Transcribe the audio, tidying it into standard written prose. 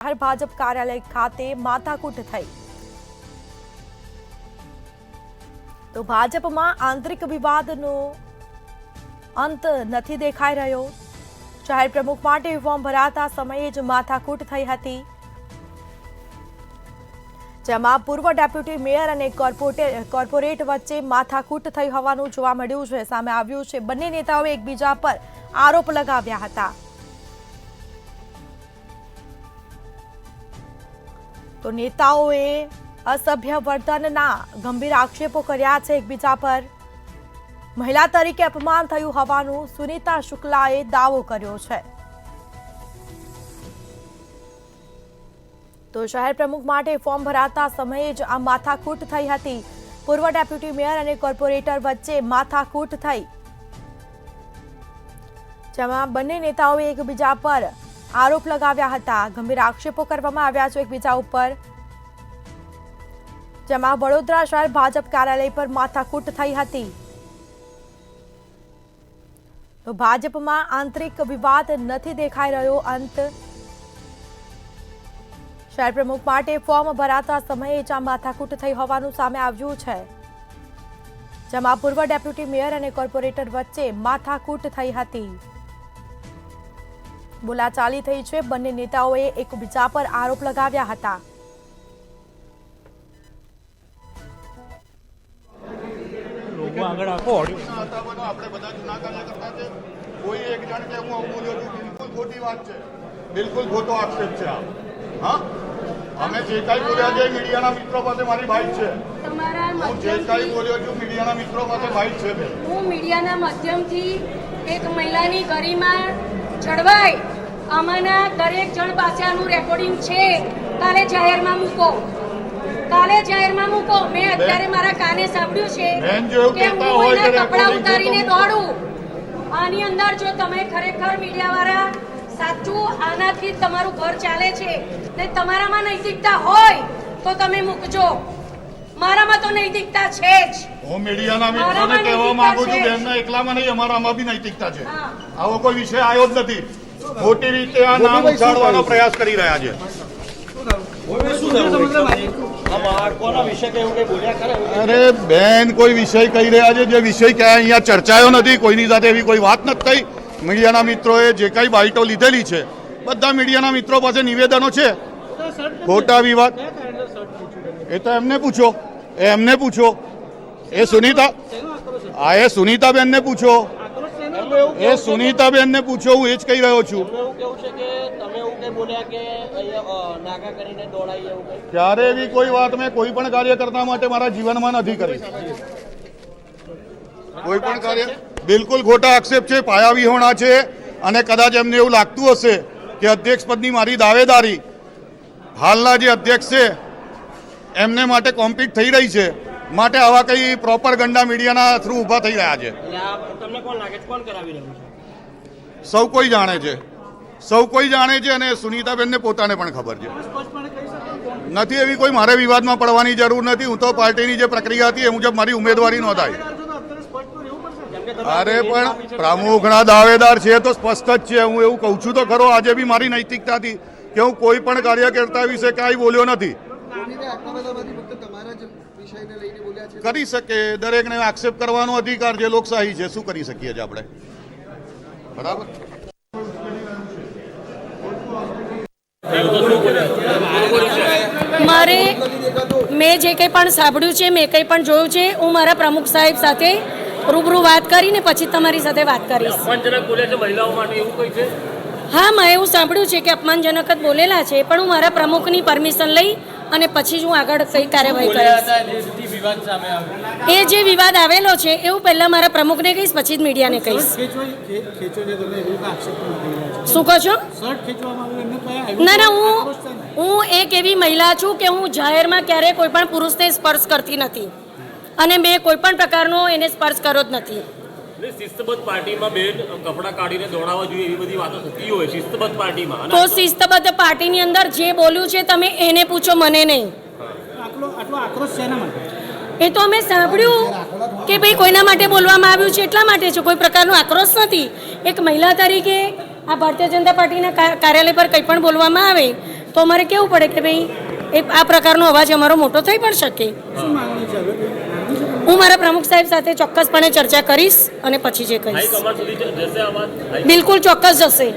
ભાજપ કાર્યાલય ખાતે માથાકૂટ થઈ તો ભાજપમાં આંતરિક વિવાદનો અંત નથી દેખાઈ રહ્યો। જાહેર પ્રમુખ માટે ફોર્મ ભરાતા સમયે જ માથાકૂટ થઈ હતી, જેમાં પૂર્વ ડેપ્યુટી મેયર અને કોર્પોરેટ વચ્ચે માથાકૂટ થઈ હોવાનું જોવા મળ્યું છે। સામે આવ્યું છે બંને નેતાઓએ એકબીજા પર આરોપ લગાવ્યા હતા। તો નેતાઓએ અસભ્ય વર્તનના ગંભીર આક્ષેપો કર્યા છે એકબીજા પર। મહિલા તરીકે અપમાન થયું હોવાનું સુનીતા શુક્લાએ દાવો કર્યો છે। તો શહેર પ્રમુખ માટે ફોર્મ ભરાતા સમયે જ આ માથાકૂટ થઈ હતી। પૂર્વ ડેપ્યુટી મેયર અને કોર્પોરેટર વચ્ચે માથાકૂટ થઈ, જેમાં બંને નેતાઓએ એકબીજા પર આરોપ લગાવ્યા હતા, ગંભીર આક્ષેપો કરવામાં આવ્યા છે એકબીજા ઉપર, જેમાં વડોદરા શહેર ભાજપ કાર્યાલય પર માથાકૂટ થઈ હતી। તો ભાજપમાં આંતરિક વિવાદ નથી દેખાઈ રહ્યો અંત। શહેર પ્રમુખ માટે ફોર્મ ભરાતા સમયે જ આ માથાકૂટ થઈ હોવાનું સામે આવ્યું છે, જેમાં પૂર્વ ડેપ્યુટી મેયર અને કોર્પોરેટર વચ્ચે માથાકૂટ થઈ હતી। બોલાચાલી થઈ છે, બંને નેતાઓએ એકબીજા પર આરોપ લગાવ્યા હતા। બિલકુલ ખોટો આક્ષેપ છે। અમે જે કાંઈ બોલ્યા છે મીડિયાના મિત્રો પાસે મારી બાઈટ છે। હું જે કાંઈ બોલ્યો છું મીડિયાના મિત્રો પાસે બાઈટ છે। હું મીડિયાના માધ્યમથી એક મહિલાની ગરિમા જળવાય, આમાંના દરેક જણ પાસે આનું રેકોર્ડિંગ છે। કાલે જાહેરમાં મૂકો, કાલે જાહેરમાં મૂકો। મેં અત્યારે મારા કાને સાંભળ્યું છે કે હું એના કપડાં ઉતારીને દોડું। આની અંદર જો તમે ખરેખર મીડિયાવાળા સાચું આનાથી તમારું ઘર ચાલે છે ને તમારામાં નૈતિકતા હોય તો તમે મૂકજો। મારામાં તો નૈતિકતા છે જ। હું મીડિયાના મિત્રોને કહેવા માંગુ છું, બેનના એકલામાં નહીં, અમારામાં બી નૈતિકતા છે। આવો કોઈ વિષય આવ્યો જ નથી। ખોટી રીતે આ નામ ઉછાળવાનો પ્રયાસ કરી રહ્યા છે। અરે બેન, કોઈ વિષય કહી રહ્યા છે, જે વિષય ક્યાં અહીંયા ચર્ચાયો નથી, કોઈની સાથે એવી કોઈ વાત નથી થઈ। મીડિયાના મિત્રોએ જે કઈ બાઈટો લીધેલી છે, બધા મીડિયાના મિત્રો પાસે નિવેદનો છે। ખોટા વિવાદ એ તો એમને પૂછો, એમને પૂછો। એ સુનીતાબેનને પૂછો, એ સુનીતાબેનને પૂછો। હું એ જ કહી રહ્યો છું। ક્યારે એવી કોઈ વાત મેં કોઈ પણ કાર્યકર્તા માટે મારા જીવનમાં નથી કરી। કોઈ પણ કાર્ય બિલકુલ ખોટા આક્ષેપ છે, પાયાવિહોણા છે। અને કદાચ એમને એવું લાગતું હશે કે અધ્યક્ષ પદની મારી દાવેદારી હાલના જે અધ્યક્ષ છે એમને માટે કોમ્પિટ થઈ રહી છે, માટે આવા કઈ પ્રોપર ગંડા મીડિયાના થ્રુ ઊભા થઈ રહ્યા છે। સૌ કોઈ જાણે છે, સૌ કોઈ જાણે છે, અને સુનીતાબેનને પોતાને પણ ખબર છે। નથી એવી કોઈ મારે વિવાદમાં પડવાની જરૂર નથી। હું તો પાર્ટીની જે પ્રક્રિયા હતી એ મુજબ મારી ઉમેદવારી નોંધાઈ। અરે પણ પ્રમુખના દાવેદાર છે તો સ્પષ્ટ જ છે। હું એવું કહું છું તો ખરો, આજે બી મારી નૈતિકતાથી કે હું કોઈ પણ કાર્યકર્તા વિશે કાંઈ બોલ્યો નથી। કરી શકે, દરેકને આક્ષેપ કરવાનો અધિકાર છે, લોકશાહી છે, શું કરી શકીએ છીએ આપણે? બરાબર। મારે મેં જે કંઈ પણ સાંભળ્યું છે, મેં કંઈ પણ જોયું છે, હું મારા પ્રમુખ સાહેબ સાથે રૂબરૂ વાત કરીને પછી તમારી સાથે વાત કરીશ। અપમાનજનક બોલે છે મહિલાઓ માટે, એવું કંઈ છે? હા, મેં એવું સાંભળ્યું છે કે અપમાનજનક જ બોલેલા છે, પણ હું મારા પ્રમુખની પરમિશન લઈ અને પછી જ હું આગળ કઈ કાર્યવાહી કરીશ। એ જે વિવાદ આવેલો છે એવું પહેલા મારા પ્રમુખને કહીશ, પછી જ મીડિયાને કહીશ। શું કહો છો? ના ના, હું એક એવી મહિલા છું કે હું જાહેરમાં ક્યારેય કોઈ પણ પુરુષને સ્પર્શ કરતી નથી, અને મેં કોઈ પણ પ્રકારનો એને સ્પર્શ કર્યો જ નથી। શિસ્તબદ્ધ પાર્ટીમાં બેન કપડાં કાઢીને દોડાવવા જોઈએ એવી બધી વાતો થતી હોય શિસ્તબદ્ધ પાર્ટીમાં। તો શિસ્તબદ્ધ પાર્ટીની અંદર જે બોલ્યું છે તમે એને પૂછો, મને નહીં। એ તો અમે સાંભળ્યું કે ભાઈ કોઈના માટે બોલવામાં આવ્યું છે એટલા માટે છે, કોઈ પ્રકારનો આક્રોશ નથી। એક મહિલા તરીકે આ ભારતીય જનતા પાર્ટીના કાર્યાલય પર કંઈ પણ બોલવામાં આવે તો અમારે કેવું પડે કે ભાઈ આ પ્રકારનો અવાજ અમારો મોટો થઈ પણ શકે. હું મારા પ્રમુખ સાહેબ સાથે ચોક્કસપણે ચર્ચા કરીશ અને પછી જે કહીશ હાઈકમાન્ડ સુધી જશે આ વાત? બિલકુલ ચોક્કસ જશે.